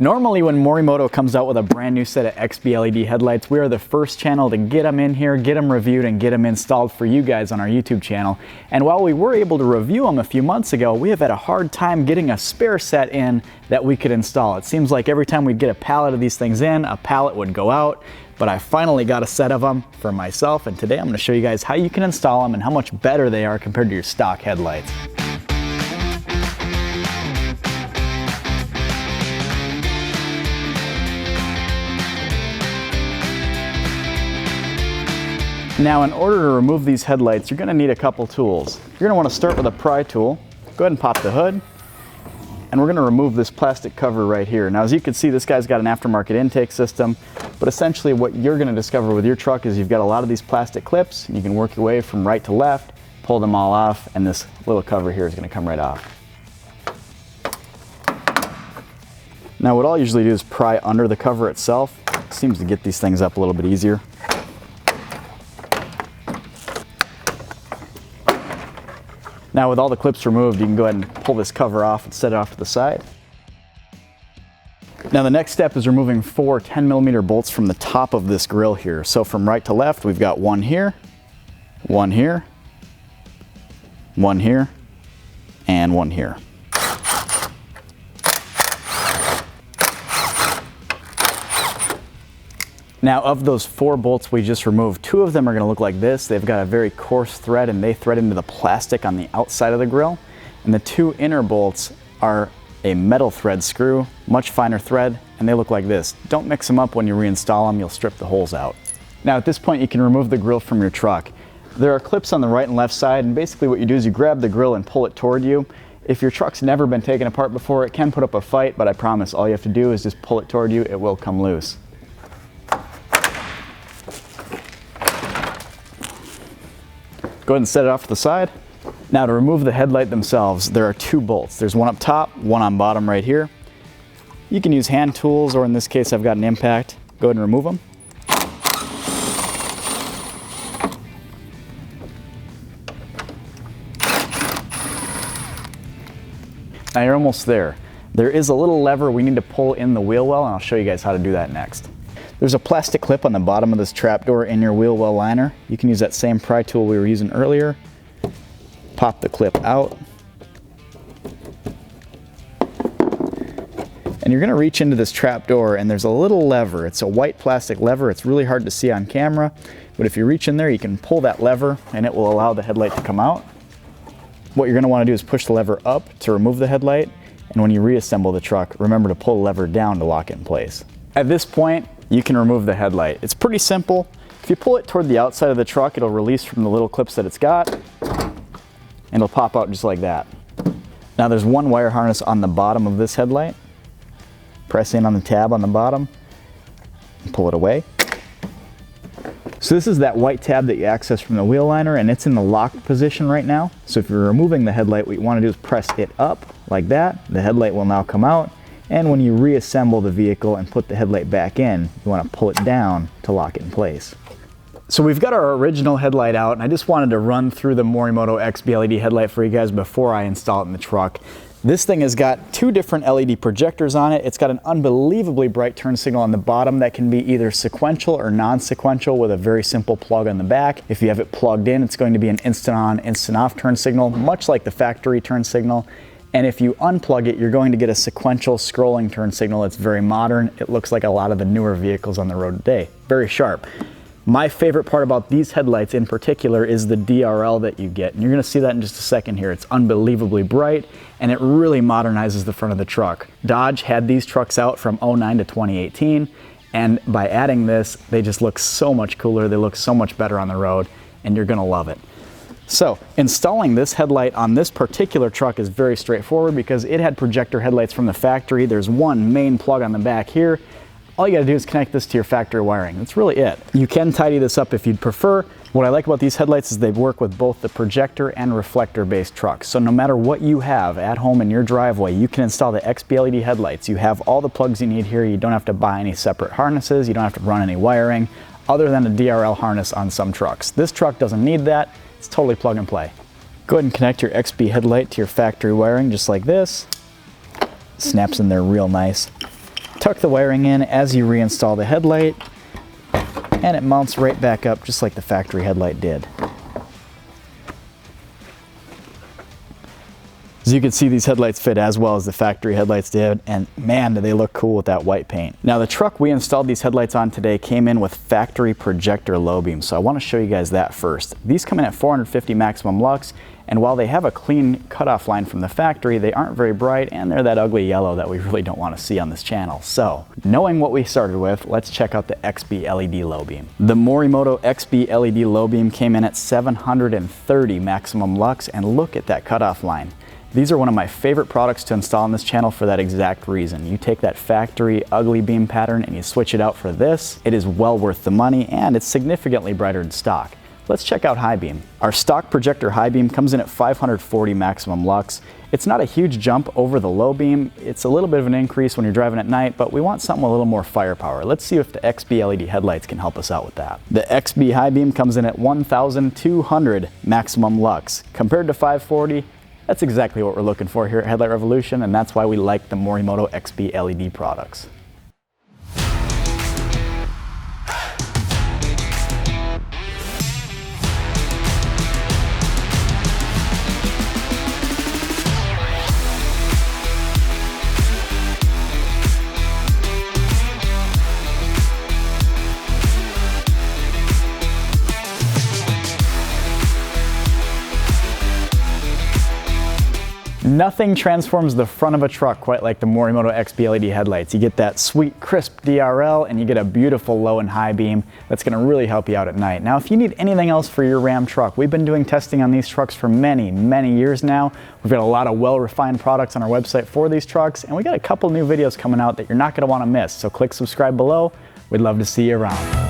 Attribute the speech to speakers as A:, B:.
A: Normally when Morimoto comes out with a brand new set of XB LED headlights, we are the first channel to get them in here, get them reviewed, and get them installed for you guys on our YouTube channel. And while we were able to review them a few months ago, we have had a hard time getting a spare set in that we could install. It seems like every time we'd get a pallet of these things in, a pallet would go out. But I finally got a set of them for myself, and today I'm going to show you guys how you can install them and how much better they are compared to your stock headlights. Now, in order to remove these headlights, you're going to need a couple tools. You're going to want to start with a pry tool. Go ahead and pop the hood. And we're going to remove this plastic cover right here. Now, as you can see, this guy's got an aftermarket intake system, but essentially what you're going to discover with your truck is you've got a lot of these plastic clips, and you can work your way from right to left, pull them all off, and this little cover here is going to come right off. Now, what I'll usually do is pry under the cover itself. It seems to get these things up a little bit easier. Now, with all the clips removed, you can go ahead and pull this cover off and set it off to the side. Now, the next step is removing 4 10mm bolts from the top of this grill here. So from right to left, we've got one here, one here, one here, and one here. Now, of those 4 bolts we just removed, 2 of them are going to look like this. They've got a very coarse thread and they thread into the plastic on the outside of the grill. And the 2 inner bolts are a metal thread screw, much finer thread, and they look like this. Don't mix them up when you reinstall them, you'll strip the holes out. Now, at this point, you can remove the grill from your truck. There are clips on the right and left side, and basically what you do is you grab the grill and pull it toward you. If your truck's never been taken apart before, it can put up a fight, but I promise all you have to do is just pull it toward you, it will come loose. Go ahead and set it off to the side. Now, to remove the headlight themselves, there are 2 bolts. There's one up top, one on bottom right here. You can use hand tools, or in this case, I've got an impact. Go ahead and remove them. Now you're almost there. There is a little lever we need to pull in the wheel well, and I'll show you guys how to do that next. There's a plastic clip on the bottom of this trapdoor in your wheel well liner. You can use that same pry tool we were using earlier. Pop the clip out. And you're going to reach into this trapdoor, and there's a little lever. It's a white plastic lever. It's really hard to see on camera, but if you reach in there, you can pull that lever and it will allow the headlight to come out. What you're going to want to do is push the lever up to remove the headlight, and when you reassemble the truck, remember to pull the lever down to lock it in place. At this point, you can remove the headlight. It's pretty simple. If you pull it toward the outside of the truck, it'll release from the little clips that it's got, and it'll pop out just like that. Now, there's one wire harness on the bottom of this headlight. Press in on the tab on the bottom and pull it away. So this is that white tab that you access from the wheel liner, and it's in the locked position right now. So if you're removing the headlight, what you want to do is press it up like that. The headlight will now come out. And when you reassemble the vehicle and put the headlight back in, you want to pull it down to lock it in place. So we've got our original headlight out, and I just wanted to run through the Morimoto XB LED headlight for you guys before I install it in the truck. This thing has got 2 different LED projectors on it. It's got an unbelievably bright turn signal on the bottom that can be either sequential or non-sequential with a very simple plug on the back. If you have it plugged in, it's going to be an instant on, instant off turn signal, much like the factory turn signal. And if you unplug it, you're going to get a sequential scrolling turn signal. It's very modern. It looks like a lot of the newer vehicles on the road today. Very sharp. My favorite part about these headlights in particular is the DRL that you get. And you're going to see that in just a second here. It's unbelievably bright, and it really modernizes the front of the truck. Dodge had these trucks out from 09 to 2018, and by adding this, they just look so much cooler. They look so much better on the road, and you're going to love it. So, installing this headlight on this particular truck is very straightforward because it had projector headlights from the factory. There's one main plug on the back here. All you gotta do is connect this to your factory wiring. That's really it. You can tidy this up if you'd prefer. What I like about these headlights is they work with both the projector and reflector based trucks. So no matter what you have at home in your driveway, you can install the XB LED headlights. You have all the plugs you need here. You don't have to buy any separate harnesses. You don't have to run any wiring other than a DRL harness on some trucks. This truck doesn't need that. It's totally plug and play. Go ahead and connect your XB headlight to your factory wiring just like this. Snaps in there real nice. Tuck the wiring in as you reinstall the headlight, and it mounts right back up just like the factory headlight did. As you can see, these headlights fit as well as the factory headlights did, and man, do they look cool with that white paint. Now, the truck we installed these headlights on today came in with factory projector low beam, so I want to show you guys that first. These come in at 450 maximum lux, and while they have a clean cutoff line from the factory, they aren't very bright, and they're that ugly yellow that we really don't want to see on this channel. So, knowing what we started with, let's check out the XB LED low beam. The Morimoto XB LED low beam came in at 730 maximum lux, and look at that cutoff line. These are one of my favorite products to install on this channel for that exact reason. You take that factory ugly beam pattern and you switch it out for this. It is well worth the money, and it's significantly brighter than stock. Let's check out high beam. Our stock projector high beam comes in at 540 maximum lux. It's not a huge jump over the low beam. It's a little bit of an increase when you're driving at night, but we want something a little more firepower. Let's see if the XB LED headlights can help us out with that. The XB high beam comes in at 1,200 maximum lux. Compared to 540, that's exactly what we're looking for here at Headlight Revolution, and that's why we like the Morimoto XB LED products. Nothing transforms the front of a truck quite like the Morimoto XB LED headlights. You get that sweet, crisp DRL, and you get a beautiful low and high beam that's going to really help you out at night. Now, if you need anything else for your Ram truck, we've been doing testing on these trucks for many, many years now. We've got a lot of well-refined products on our website for these trucks, and we got a couple new videos coming out that you're not going to want to miss. So click subscribe below. We'd love to see you around.